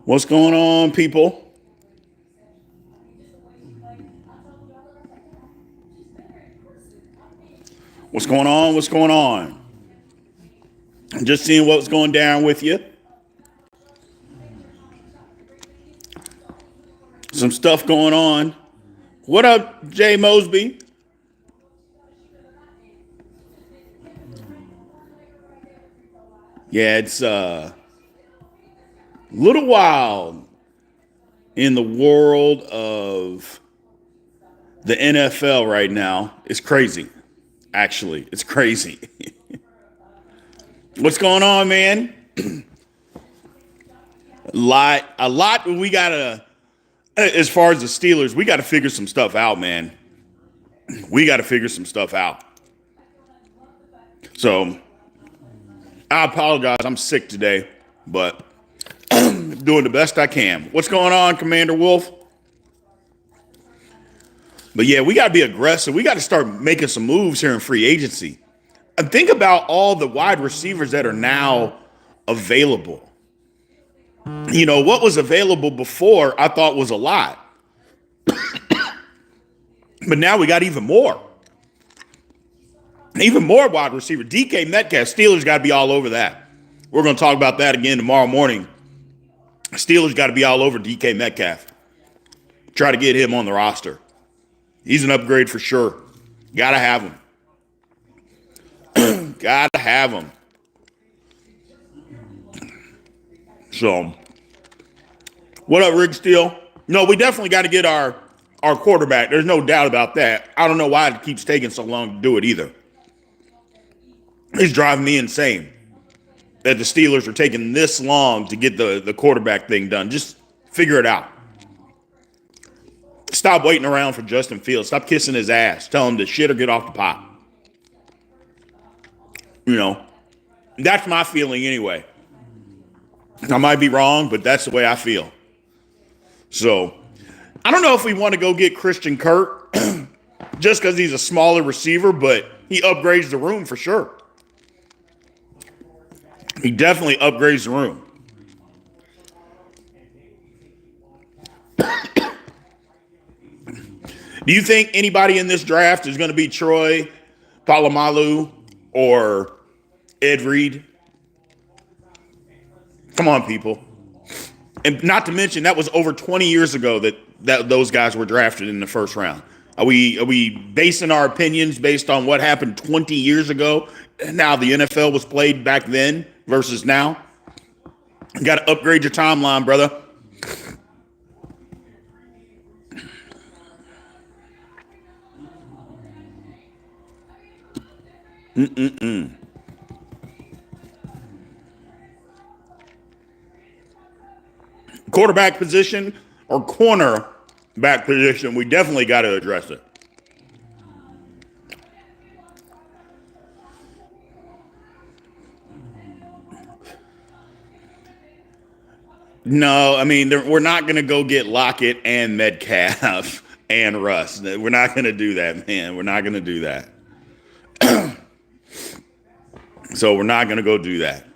What's going on, people? What's going on? What's going on? Just seeing what's going down with you. Some stuff going on. What up, Jay Mosby? Yeah, it's a little wild in the world of the NFL right now. It's crazy. Actually, it's crazy. What's going on, man? A lot. We gotta, as far as the Steelers, we gotta figure some stuff out, man. We gotta figure some stuff out. So I apologize. I'm sick today, but doing the best I can. What's going on, Commander Wolf? But yeah, we got to be aggressive. We got to start making some moves here in free agency. And think about all the wide receivers that are now available. You know, what was available before I thought was a lot. But now we got even more. Even more wide receiver. DK Metcalf, Steelers got to be all over that. We're going to talk about that again tomorrow morning. Steelers got to be all over DK Metcalf. Try to get him on the roster. He's an upgrade for sure. Gotta have him. Gotta have him. So, what up, Rick Steele? No, we definitely got to get our quarterback. There's no doubt about that. I don't know why it keeps taking so long to do it either. It's driving me insane that the Steelers are taking this long to get the quarterback thing done. Just figure it out. Stop waiting around for Justin Fields. Stop kissing his ass. Tell him to shit or get off the pot. You know, that's my feeling anyway. I might be wrong, but that's the way I feel. So, I don't know if we want to go get Christian Kirk just because he's a smaller receiver, but he upgrades the room for sure. He definitely upgrades the room. Do you think anybody in this draft is going to be Troy Polamalu or Ed Reed? Come on, people. And not to mention, that was over 20 years ago that those guys were drafted in the first round. Are we basing our opinions based on what happened 20 years ago? Now the NFL was played back then versus now? You got to upgrade your timeline, brother. Quarterback position or corner back position, we definitely got to address it. No, I mean, we're not going to go get Lockett and Metcalf and Russ. We're not going to do that, man. We're not going to do that. So we're not going to go do that.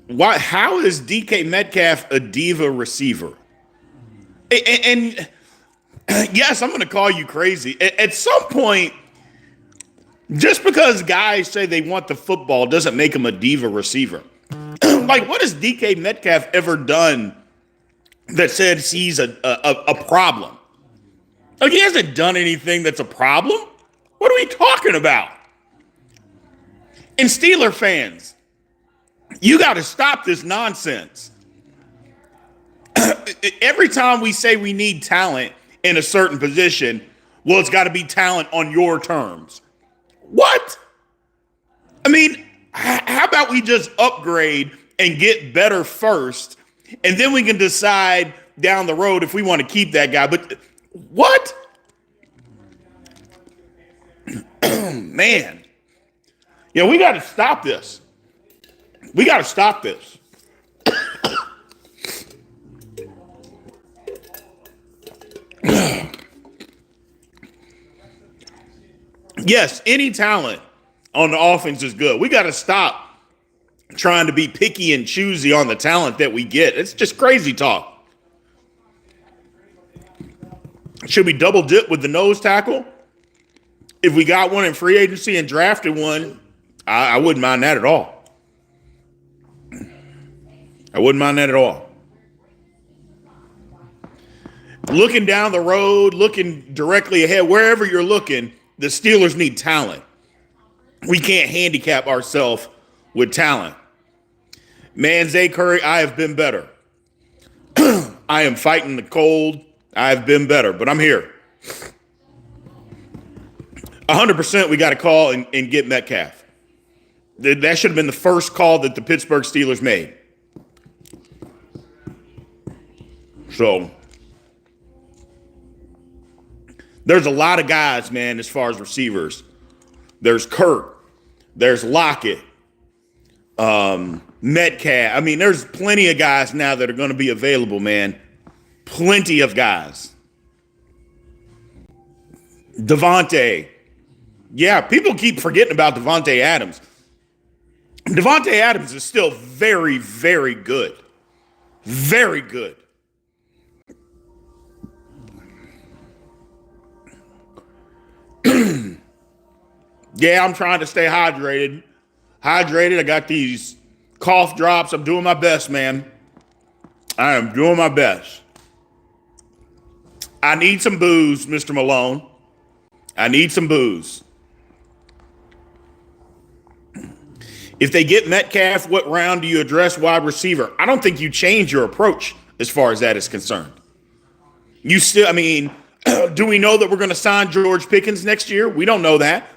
Why? How is DK Metcalf a diva receiver? And yes, I'm going to call you crazy. At some point, just because guys say they want the football doesn't make them a diva receiver. Like, what has DK Metcalf ever done that says he's a problem? Like, he hasn't done anything that's a problem. What are we talking about? And Steeler fans, you got to stop this nonsense. Every time we say we need talent in a certain position, well, it's got to be talent on your terms. What? I mean, how about we just upgrade and get better first, and then we can decide down the road if we want to keep that guy. But what? Man. Yeah, we got to stop this. We got to stop this. Yes, any talent on the offense is good. We got to stop trying to be picky and choosy on the talent that we get. It's just crazy talk. Should we double dip with the nose tackle? If we got one in free agency and drafted one, I wouldn't mind that at all. I wouldn't mind that at all. Looking down the road, looking directly ahead, wherever you're looking, the Steelers need talent. We can't handicap ourselves with talent. Man, Zay Curry, I have been better. I am fighting the cold. I have been better, but I'm here. 100% we got to call and get Metcalf. That should have been the first call that the Pittsburgh Steelers made. So, there's a lot of guys, man, as far as receivers. There's Kurt. There's Lockett. Metcalf. I mean, there's plenty of guys now that are going to be available, man. Plenty of guys. Devontae. Yeah, people keep forgetting about Devontae Adams. Devontae Adams is still very, very good. Very good. Yeah, I'm trying to stay hydrated. I got these cough drops. I'm doing my best, man. I am doing my best. I need some booze, Mr. Malone. I need some booze. If they get Metcalf, what round do you address wide receiver? I don't think you change your approach as far as that is concerned. You still, I mean, do we know that we're going to sign George Pickens next year? We don't know that.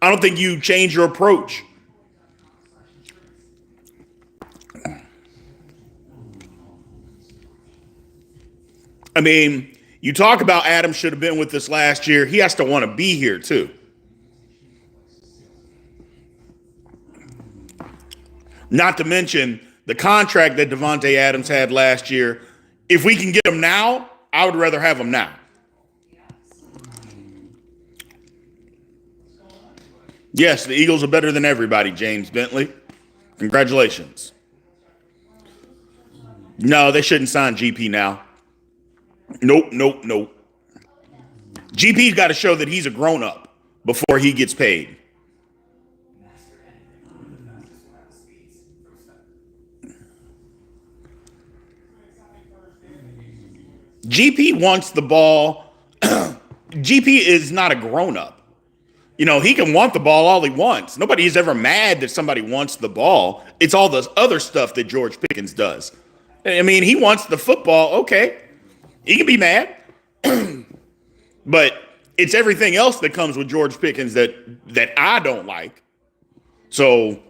I don't think you change your approach. I mean, you talk about Adams should have been with us last year. He has to want to be here too. Not to mention the contract that Devontae Adams had last year. If we can get him now, I would rather have him now. Yes, the Eagles are better than everybody, James Bentley. Congratulations. No, they shouldn't sign GP now. Nope. GP's got to show that he's a grown-up before he gets paid. GP wants the ball. GP is not a grown-up. You know, he can want the ball all he wants. Nobody is ever mad that somebody wants the ball. It's all the other stuff that George Pickens does. I mean, he wants the football. Okay. He can be mad. But it's everything else that comes with George Pickens that I don't like. So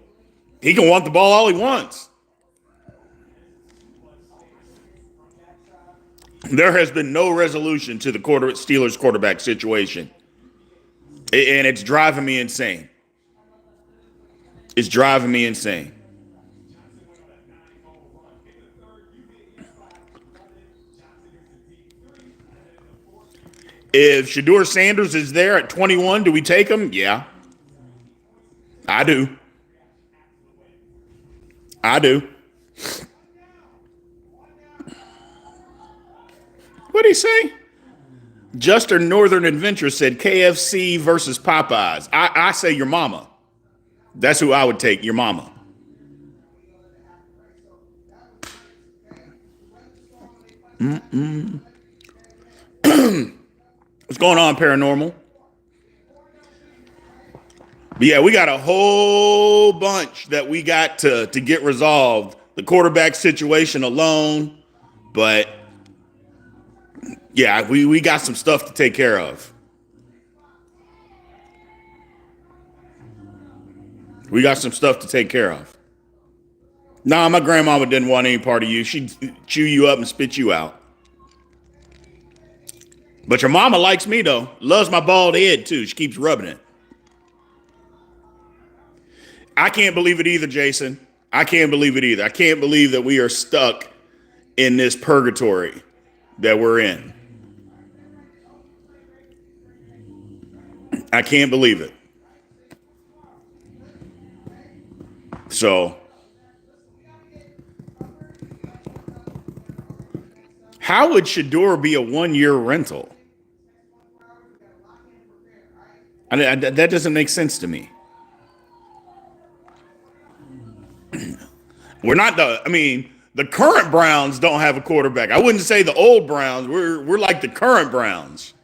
he can want the ball all he wants. There has been no resolution to the Steelers quarterback situation. And it's driving me insane. It's driving me insane. If Shedeur Sanders is there at 21, do we take him? Yeah. I do. What'd he say? Juster Northern Adventure said KFC versus Popeyes. I say your mama. That's who I would take, your mama. What's going on, Paranormal? But yeah, we got a whole bunch that we got to get resolved. The quarterback situation alone, but yeah, we got some stuff to take care of. We got some stuff to take care of. Nah, my grandmama didn't want any part of you. She'd chew you up and spit you out. But your mama likes me, though. Loves my bald head, too. She keeps rubbing it. I can't believe it either, Jason. I can't believe it either. I can't believe that we are stuck in this purgatory that we're in. I can't believe it. So, how would Shador be a 1-year rental? That doesn't make sense to me. We're not the current Browns don't have a quarterback. I wouldn't say the old Browns. We're like the current Browns.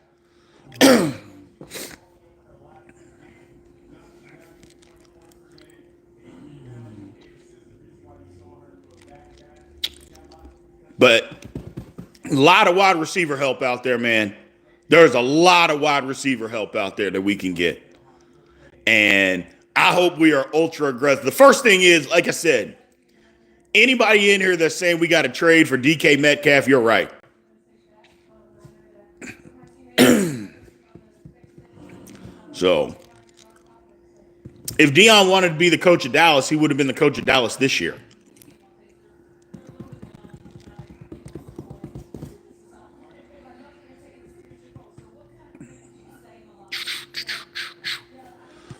But a lot of wide receiver help out there, man. There's a lot of wide receiver help out there that we can get. And I hope we are ultra aggressive. The first thing is, like I said, anybody in here that's saying we got to trade for DK Metcalf, you're right. So, if Dion wanted to be the coach of Dallas, he would have been the coach of Dallas this year.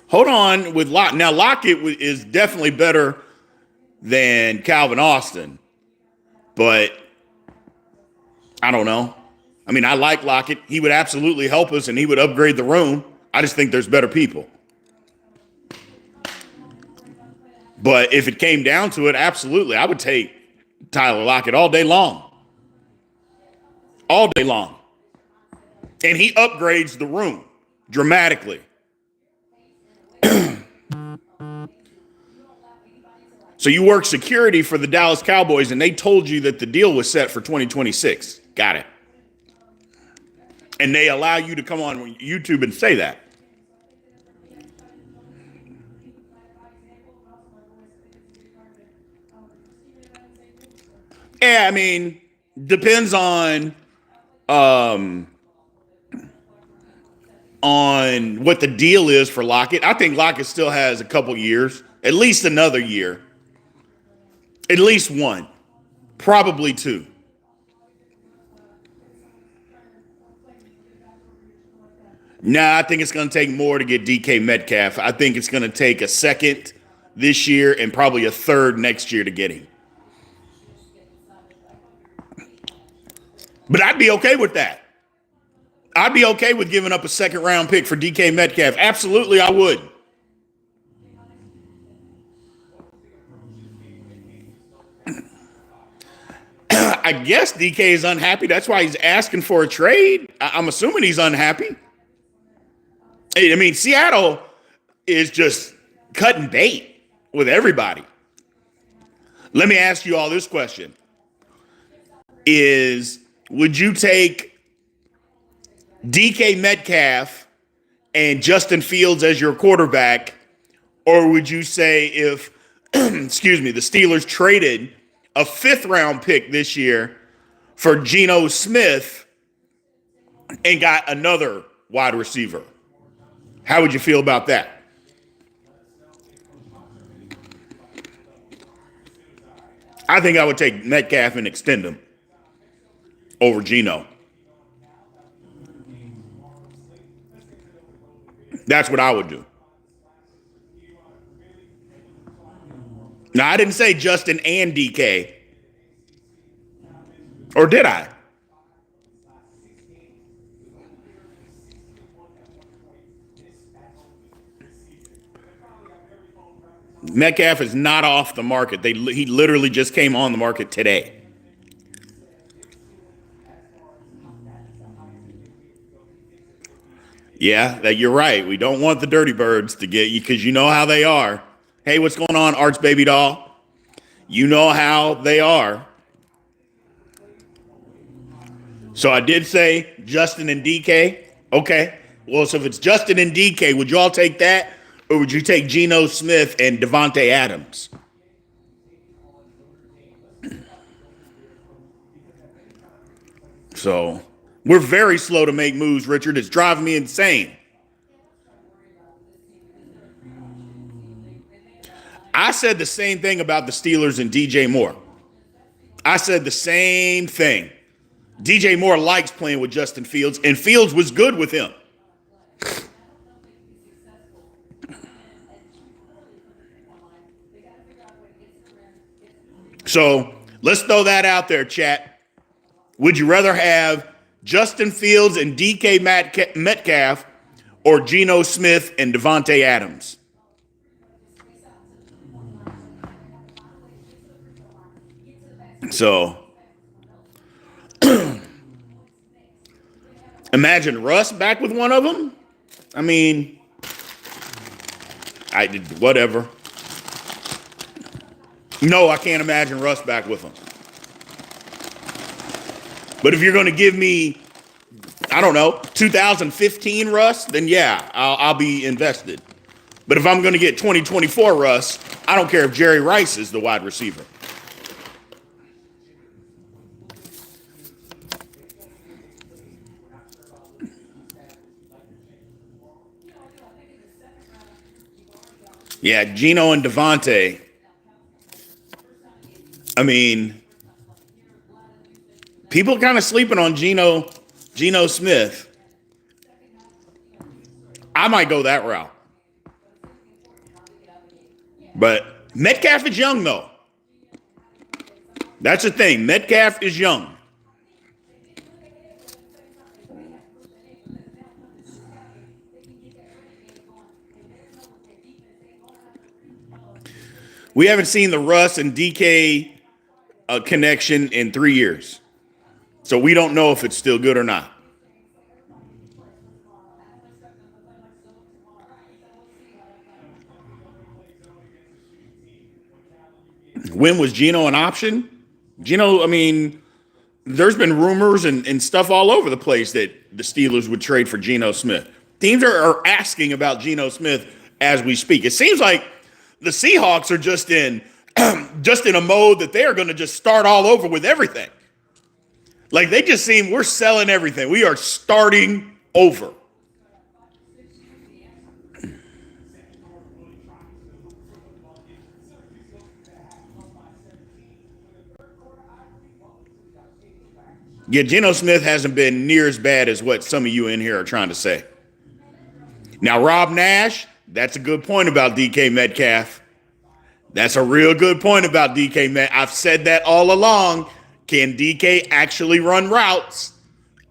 Hold on with Lockett. Now, Lockett is definitely better than Calvin Austin, but I don't know. I mean, I like Lockett. He would absolutely help us, and he would upgrade the room. I just think there's better people. But if it came down to it, absolutely, I would take Tyler Lockett all day long. All day long. And he upgrades the room dramatically. So you work security for the Dallas Cowboys, and they told you that the deal was set for 2026. Got it. And they allow you to come on YouTube and say that. Yeah, I mean, depends on what the deal is for Lockett. I think Lockett still has a couple years, at least another year. At least one, probably two. Nah, I think it's going to take more to get DK Metcalf. I think it's going to take a second this year and probably a third next year to get him. But I'd be okay with that. I'd be okay with giving up a second round pick for DK Metcalf. Absolutely, I would. I guess DK is unhappy. That's why he's asking for a trade. I'm assuming he's unhappy. I mean, Seattle is just cutting bait with everybody. Let me ask you all this question. Would you take DK Metcalf and Justin Fields as your quarterback, or would you say if, excuse me, the Steelers traded a 5th-round pick this year for Geno Smith and got another wide receiver? How would you feel about that? I think I would take Metcalf and extend him over Geno. That's what I would do. Now, I didn't say Justin and DK. Or did I? Metcalf is not off the market. He literally just came on the market today. Yeah, that you're right. We don't want the dirty birds to get you because you know how they are. Hey, what's going on, Arch Baby Doll? You know how they are. So I did say Justin and DK. Okay. Well, so if it's Justin and DK, would you all take that? Or would you take Geno Smith and Devontae Adams? So we're very slow to make moves, Richard. It's driving me insane. I said the same thing about the Steelers and DJ Moore. I said the same thing. DJ Moore likes playing with Justin Fields, and Fields was good with him. So let's throw that out there, chat. Would you rather have Justin Fields and DK Metcalf or Geno Smith and Devontae Adams? So imagine Russ back with one of them. I mean, I did whatever. No, I can't imagine Russ back with them. But if you're going to give me, I don't know, 2015 Russ, then yeah, I'll be invested. But if I'm going to get 2024 Russ, I don't care if Jerry Rice is the wide receiver. Yeah, Geno and Devontae. I mean, people kind of sleeping on Geno Smith. I might go that route. But Metcalf is young, though. That's the thing. Metcalf is young. We haven't seen the Russ and DK connection in 3 years. So we don't know if it's still good or not. When was Geno an option? Geno, I mean, there's been rumors and stuff all over the place that the Steelers would trade for Geno Smith. Teams are asking about Geno Smith as we speak. It seems like the Seahawks are just in a mode that they are going to just start all over with everything. Like they just seem, we're selling everything. We are starting over. Yeah, Geno Smith hasn't been near as bad as what some of you in here are trying to say. Now, Rob Nash, that's a good point about DK Metcalf. That's a real good point about DK Metcalf. I've said that all along. Can DK actually run routes?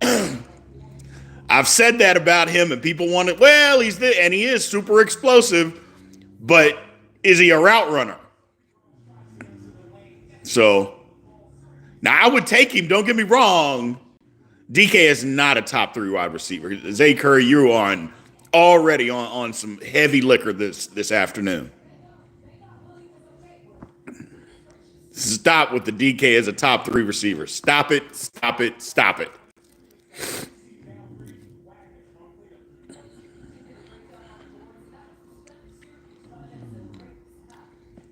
I've said that about him, and people want it. Well, and he is super explosive, but is he a route runner? So, now I would take him. Don't get me wrong. DK is not a top 3 wide receiver. Zay Curry, you're already on some heavy liquor this afternoon. Stop with the DK as a top 3 receiver. Stop it, stop it, stop it.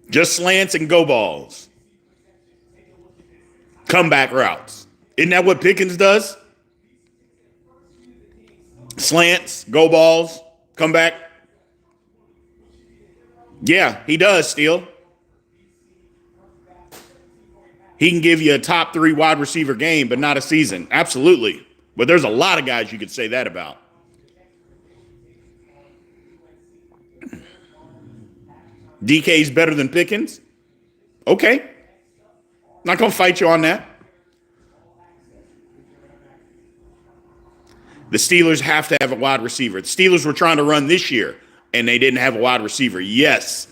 Just slants and go balls. Comeback routes. Isn't that what Pickens does? Slants, go balls, comeback. Yeah, he does, Steele. He can give you a top 3 wide receiver game, but not a season. Absolutely. But there's a lot of guys you could say that about. DK's better than Pickens? Okay. Not going to fight you on that. The Steelers have to have a wide receiver. The Steelers were trying to run this year, and they didn't have a wide receiver. Yes,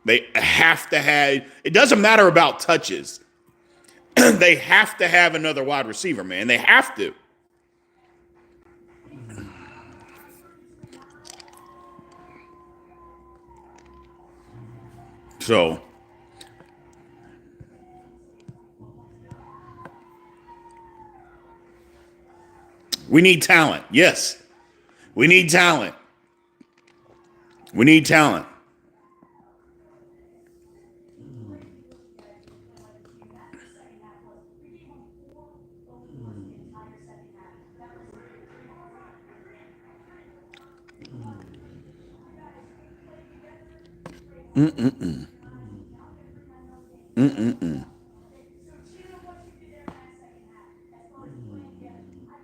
they have to have. It doesn't matter about touches. They have to have another wide receiver, man. They have to. So, we need talent. Yes, we need talent. We need talent.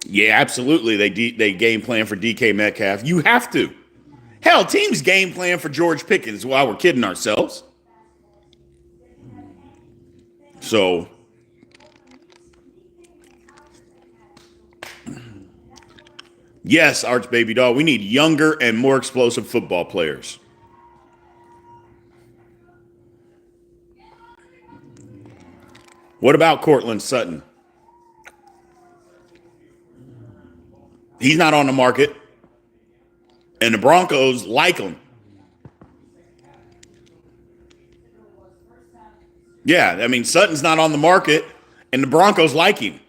Yeah, absolutely. They game plan for DK Metcalf. You have to. Hell, teams game plan for George Pickens while we're kidding ourselves. So, yes, Arch Baby Dog, we need younger and more explosive football players. What about Cortland Sutton? He's not on the market, and the Broncos like him. Yeah, I mean, Sutton's not on the market, and the Broncos like him.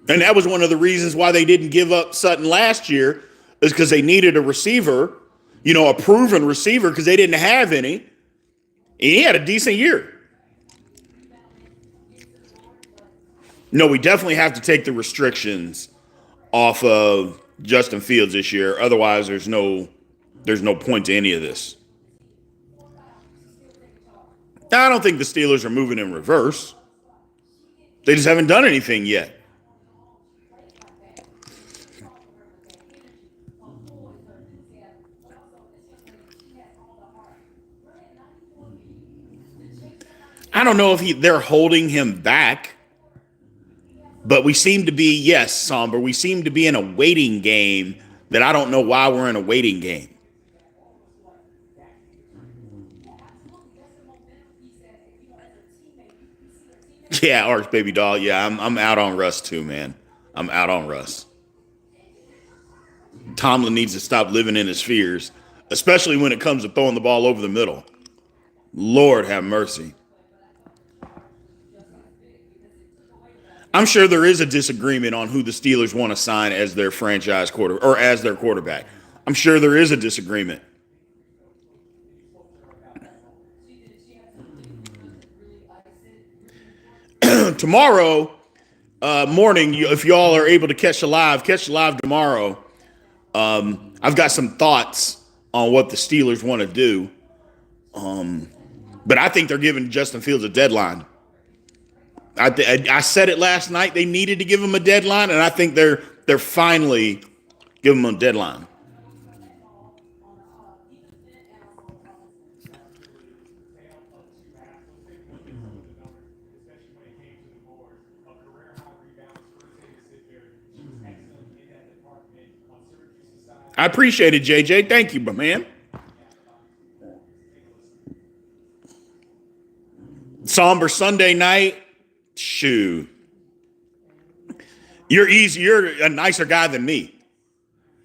And that was one of the reasons why they didn't give up Sutton last year, is because they needed a receiver, a proven receiver, because they didn't have any. And he had a decent year. No, we definitely have to take the restrictions off of Justin Fields this year. Otherwise, there's no point to any of this. I don't think the Steelers are moving in reverse. They just haven't done anything yet. I don't know if they're holding him back, but we seem to be, yes, Somber, we seem to be in a waiting game that I don't know why we're in a waiting game. Yeah, Arch Baby Doll. Yeah, I'm out on Russ too, man. I'm out on Russ. Tomlin needs to stop living in his fears, especially when it comes to throwing the ball over the middle. Lord have mercy. I'm sure there is a disagreement on who the Steelers want to sign as their franchise quarter or as their quarterback. I'm sure there is a disagreement. Tomorrow morning, if y'all are able to catch the live tomorrow. I've got some thoughts on what the Steelers want to do, but I think they're giving Justin Fields a deadline. I said it last night. They needed to give him a deadline, and I think they're finally giving him a deadline. I appreciate it, JJ. Thank you, my man. Somber Sunday night. Shoot. You're easy. You're a nicer guy than me.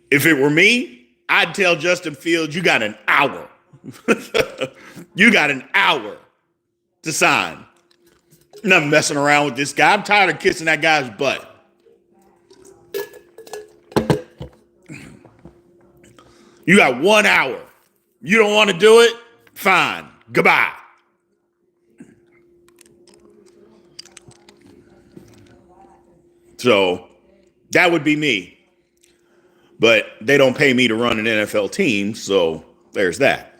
If it were me, I'd tell Justin Fields, you got an hour. You got an hour to sign. I'm not messing around with this guy. I'm tired of kissing that guy's butt. You got 1 hour. You don't want to do it? Fine. Goodbye. So that would be me. But they don't pay me to run an NFL team, so there's that.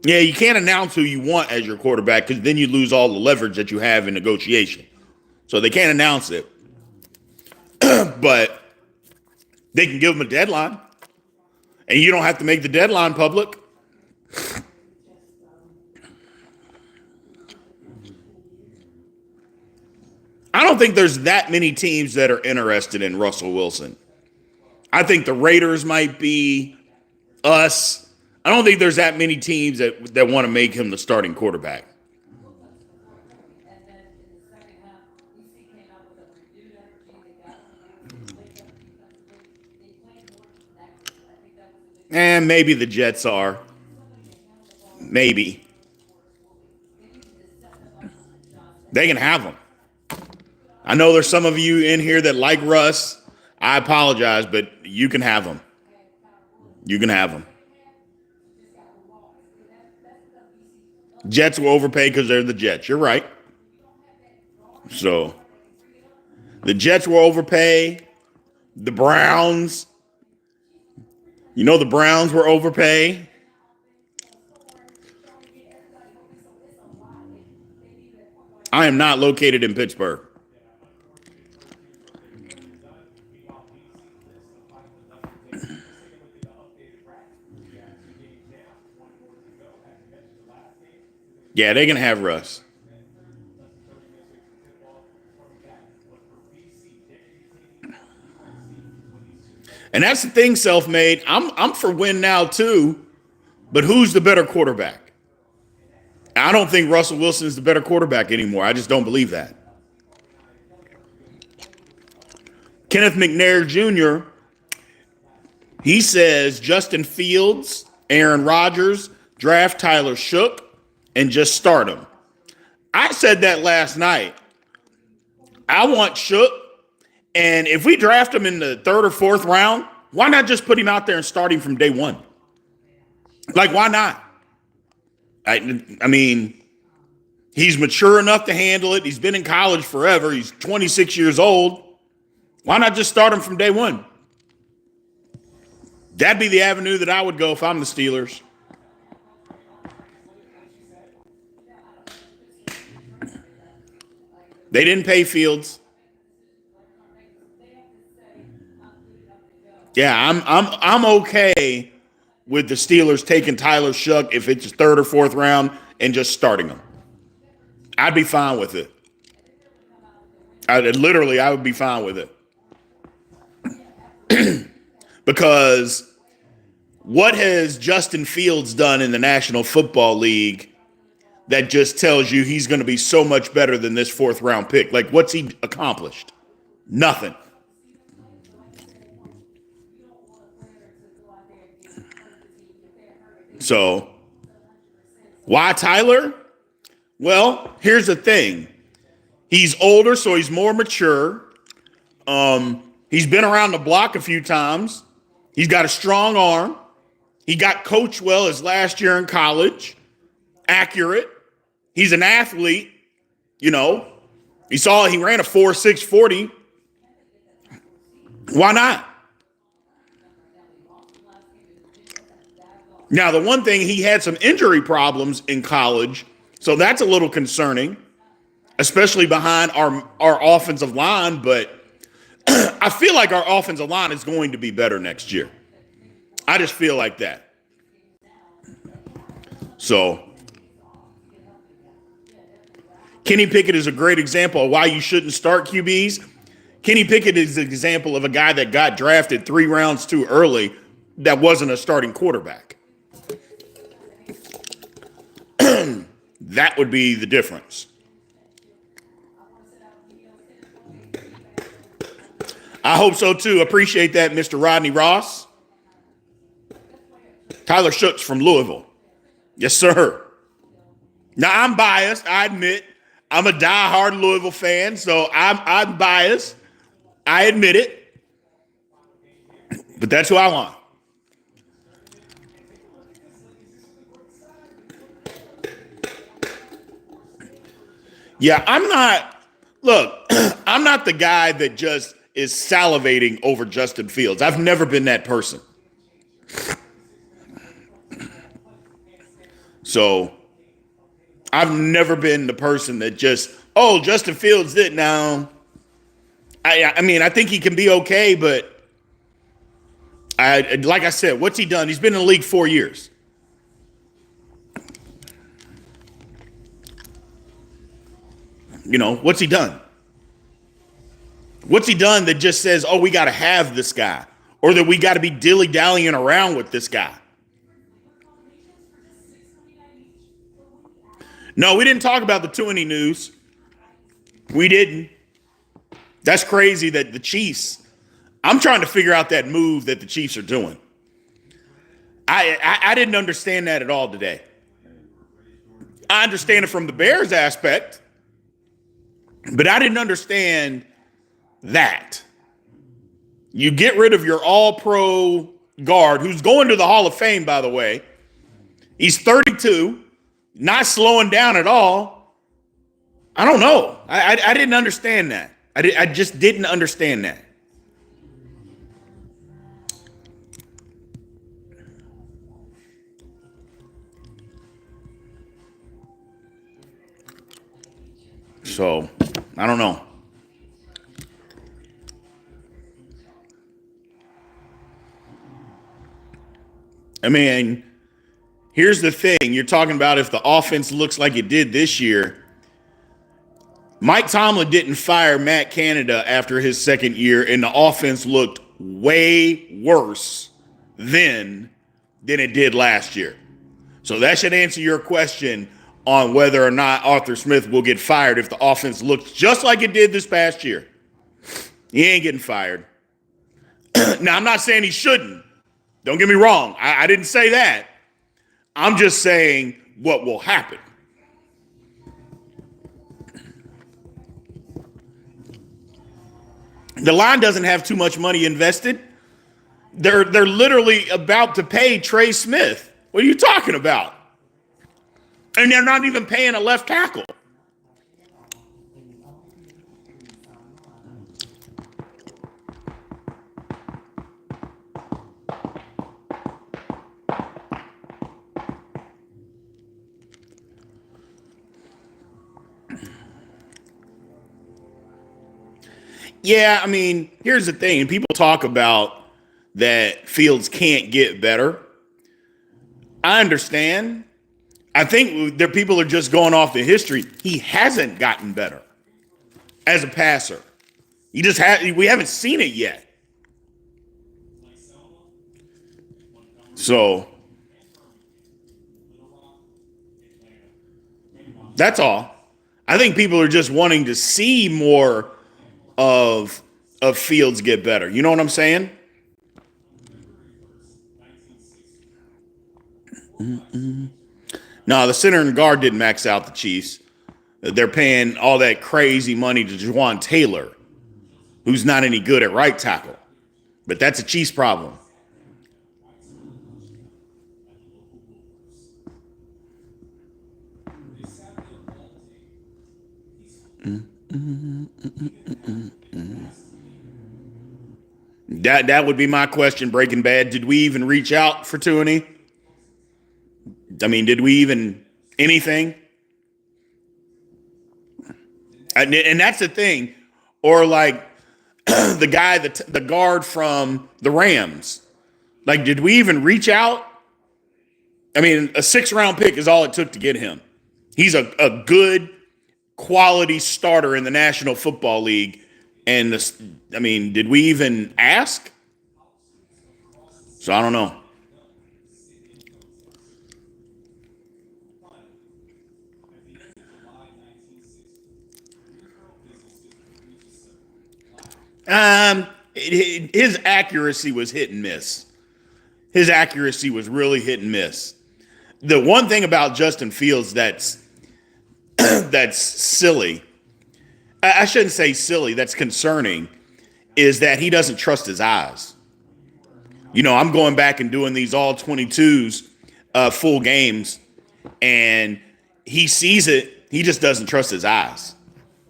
Yeah, you can't announce who you want as your quarterback because then you lose all the leverage that you have in negotiation. So they can't announce it. But they can give them a deadline. And you don't have to make the deadline public. I don't think there's that many teams that are interested in Russell Wilson. I think the Raiders might be, us. I don't think there's that many teams that want to make him the starting quarterback. And maybe the Jets are. Maybe. They can have him. I know there's some of you in here that like Russ. I apologize, but you can have him. You can have him. Jets will overpay because they're the Jets. You're right. So the Jets will overpay. The Browns. The Browns were overpay. I am not located in Pittsburgh. Yeah, they're going to have Russ. And that's the thing, self-made. I'm for win now too, but who's the better quarterback? I don't think Russell Wilson is the better quarterback anymore. I just don't believe that. Kenneth McNair Jr., he says Justin Fields, Aaron Rodgers, draft Tyler Shook, and just start him. I said that last night. I want Shook, and if we draft him in the third or fourth round, why not just put him out there and start him from day one? Like, why not? I mean, he's mature enough to handle it. He's been in college forever. He's 26 years old. Why not just start him from day one? That'd be the avenue that I would go if I'm the Steelers. They didn't pay Fields. Yeah, I'm okay with the Steelers taking Tyler Shook if it's third or fourth round and just starting him. I'd be fine with it. I would be fine with it. Because what has Justin Fields done in the National Football League that just tells you he's going to be so much better than this fourth round pick? Like, what's he accomplished? Nothing. So, why Tyler? Well, here's the thing. He's older, so he's more mature. He's been around the block a few times. He's got a strong arm. He got coached well his last year in college. Accurate. He's an athlete. You know, he ran a 4.6 40. Why not? Now, the one thing, he had some injury problems in college, so that's a little concerning, especially behind our offensive line, but I feel like our offensive line is going to be better next year. I just feel like that. So, Kenny Pickett is a great example of why you shouldn't start QBs. Kenny Pickett is an example of a guy that got drafted 3 rounds too early that wasn't a starting quarterback. That would be the difference. I hope so too. Appreciate that, Mr. Rodney Ross. Tyler Shook's from Louisville. Yes, sir. Now, I'm biased. I admit I'm a diehard Louisville fan, so I'm biased. I admit it. But that's who I want. Yeah, I'm not the guy that just is salivating over Justin Fields. I've never been that person. So I've never been the person that just, Justin Fields did now. I mean, I think he can be okay, but like I said, what's he done? He's been in the league 4 years. You know, what's he done? What's he done that just says, we got to have this guy, or that we got to be dilly-dallying around with this guy? No, we didn't talk about the Tunney news. We didn't. That's crazy that the Chiefs, I'm trying to figure out that move that the Chiefs are doing. I didn't understand that at all today. I understand it from the Bears aspect, but I didn't understand that. You get rid of your all-pro guard, who's going to the Hall of Fame, by the way. He's 32, not slowing down at all. I don't know. I didn't understand that. I just didn't understand that. So, I don't know. I mean, here's the thing. You're talking about if the offense looks like it did this year. Mike Tomlin didn't fire Matt Canada after his second year, and the offense looked way worse then than it did last year. So that should answer your question on whether or not Arthur Smith will get fired if the offense looks just like it did this past year. He ain't getting fired. Now, I'm not saying he shouldn't. Don't get me wrong. I didn't say that. I'm just saying what will happen. The line doesn't have too much money invested. They're literally about to pay Trey Smith. What are you talking about? And they're not even paying a left tackle. Yeah, I mean, here's the thing. People talk about that Fields can't get better. I understand. I think that people are just going off the history. He hasn't gotten better as a passer. We haven't seen it yet. So that's all. I think people are just wanting to see more of Fields get better. You know what I'm saying? No, the center and guard didn't max out the Chiefs. They're paying all that crazy money to Juwan Taylor, who's not any good at right tackle. But that's a Chiefs problem. That would be my question, Breaking Bad. Did we even reach out for Tooney? I mean, did we even anything? And that's the thing. Or like the guy, the guard from the Rams. Like, did we even reach out? I mean, a 6th-round pick is all it took to get him. He's a good quality starter in the National Football League. And did we even ask? So I don't know. His accuracy was hit and miss. His accuracy was really hit and miss. The one thing about Justin Fields that's silly, I shouldn't say silly, that's concerning, is that he doesn't trust his eyes. You know, I'm going back and doing these all 22s full games, and he sees it. He just doesn't trust his eyes.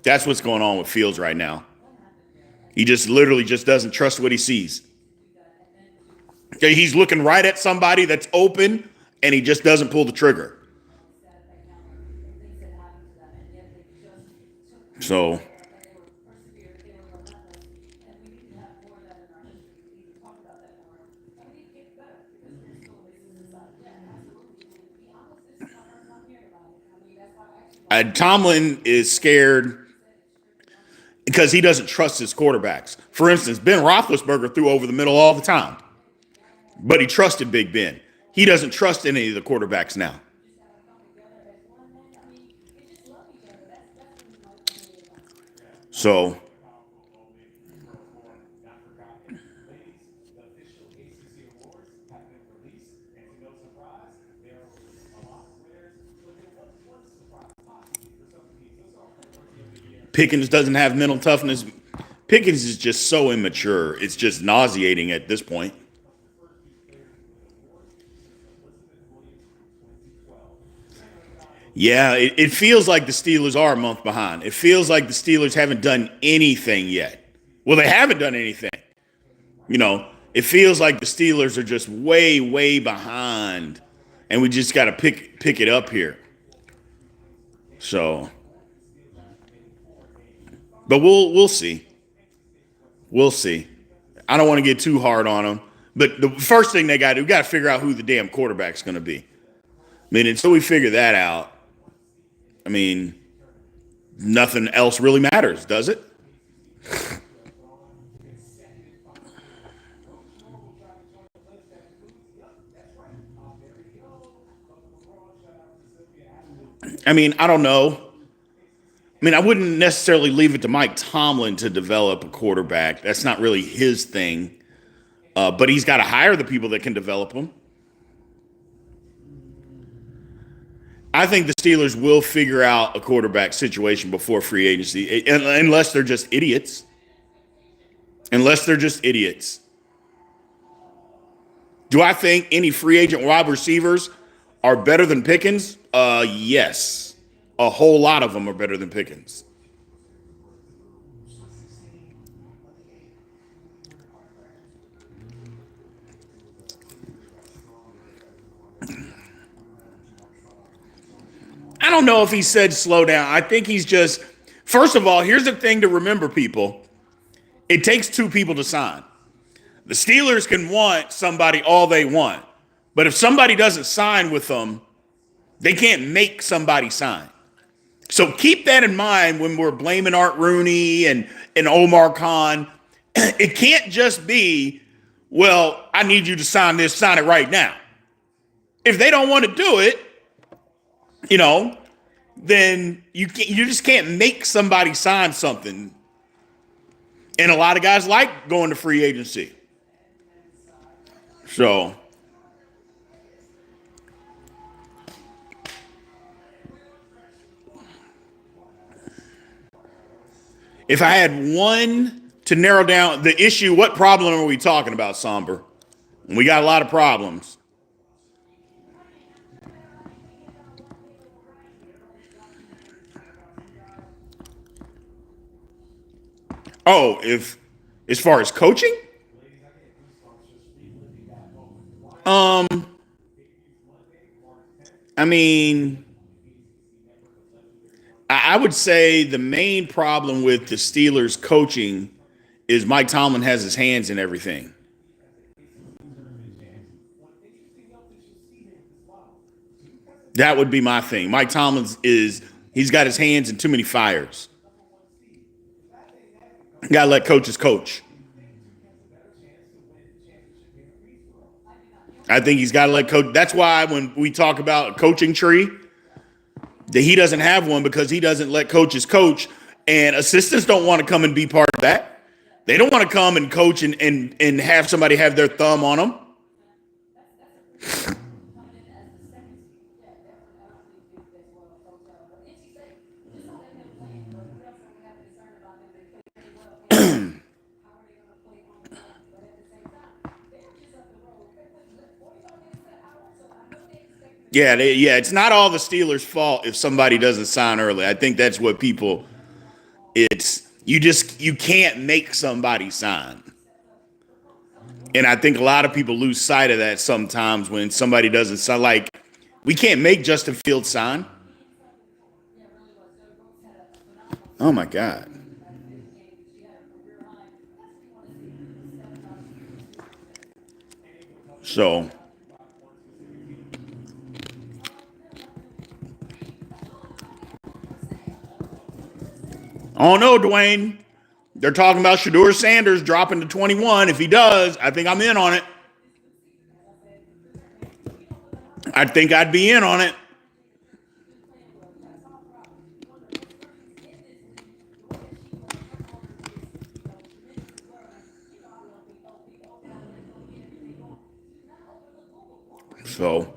That's what's going on with Fields right now. He just literally just doesn't trust what he sees. He's looking right at somebody that's open, and he just doesn't pull the trigger. So, Tomlin is scared because he doesn't trust his quarterbacks. For instance, Ben Roethlisberger threw over the middle all the time, but he trusted Big Ben. He doesn't trust any of the quarterbacks now. So, Pickens doesn't have mental toughness. Pickens is just so immature. It's just nauseating at this point. Yeah, it feels like the Steelers are a month behind. It feels like the Steelers haven't done anything yet. Well, they haven't done anything. You know, it feels like the Steelers are just way, way behind, and we just got to pick it up here. So, But we'll see. We'll see. I don't want to get too hard on them. But the first thing they got to do, we got to figure out who the damn quarterback's going to be. I mean, until we figure that out, I mean, nothing else really matters, does it? I mean, I don't know. I mean, I wouldn't necessarily leave it to Mike Tomlin to develop a quarterback. That's not really his thing. But he's got to hire the people that can develop them. I think the Steelers will figure out a quarterback situation before free agency, unless they're just idiots. Unless they're just idiots. Do I think any free agent wide receivers are better than Pickens? Yes. A whole lot of them are better than Pickens. I don't know if he said slow down. I think he's just, first of all, here's the thing to remember, people. It takes two people to sign. The Steelers can want somebody all they want. But if somebody doesn't sign with them, they can't make somebody sign. So keep that in mind when we're blaming Art Rooney and Omar Khan. It can't just be, well, I need you to sign this, sign it right now. If they don't want to do it, then you just can't make somebody sign something. And a lot of guys like going to free agency. So if I had one to narrow down the issue, what problem are we talking about, Somber? We got a lot of problems. Oh, if as far as coaching? I mean, I would say the main problem with the Steelers coaching is Mike Tomlin has his hands in everything. That would be my thing. Mike Tomlin he's got his hands in too many fires. Got to let coaches coach. I think he's got to let coach. That's why when we talk about a coaching tree, that he doesn't have one because he doesn't let coaches coach. And assistants don't want to come and be part of that. They don't want to come and coach and have somebody have their thumb on them. Yeah, it's not all the Steelers' fault if somebody doesn't sign early. I think that's what people. It's you can't make somebody sign, and I think a lot of people lose sight of that sometimes when somebody doesn't sign. Like we can't make Justin Fields sign. Oh my God. So. Oh no, Dwayne. They're talking about Shedeur Sanders dropping to 21. If he does, I think I'm in on it. I think I'd be in on it. So,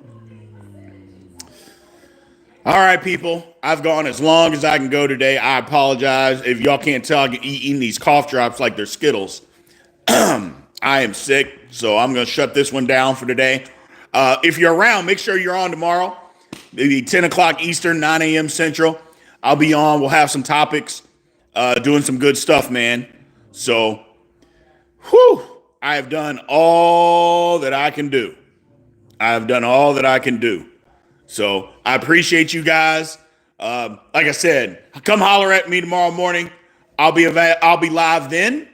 all right, people. I've gone as long as I can go today. I apologize. If y'all can't tell, I'm eating these cough drops like they're Skittles. I am sick, so I'm going to shut this one down for today. If you're around, make sure you're on tomorrow. Maybe 10 o'clock Eastern, 9 a.m. Central. I'll be on. We'll have some topics, doing some good stuff, man. So, I have done all that I can do. So I appreciate you guys. Like I said, come holler at me tomorrow morning. I'll be live then,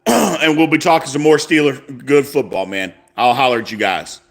and we'll be talking some more Steeler good football, man. I'll holler at you guys.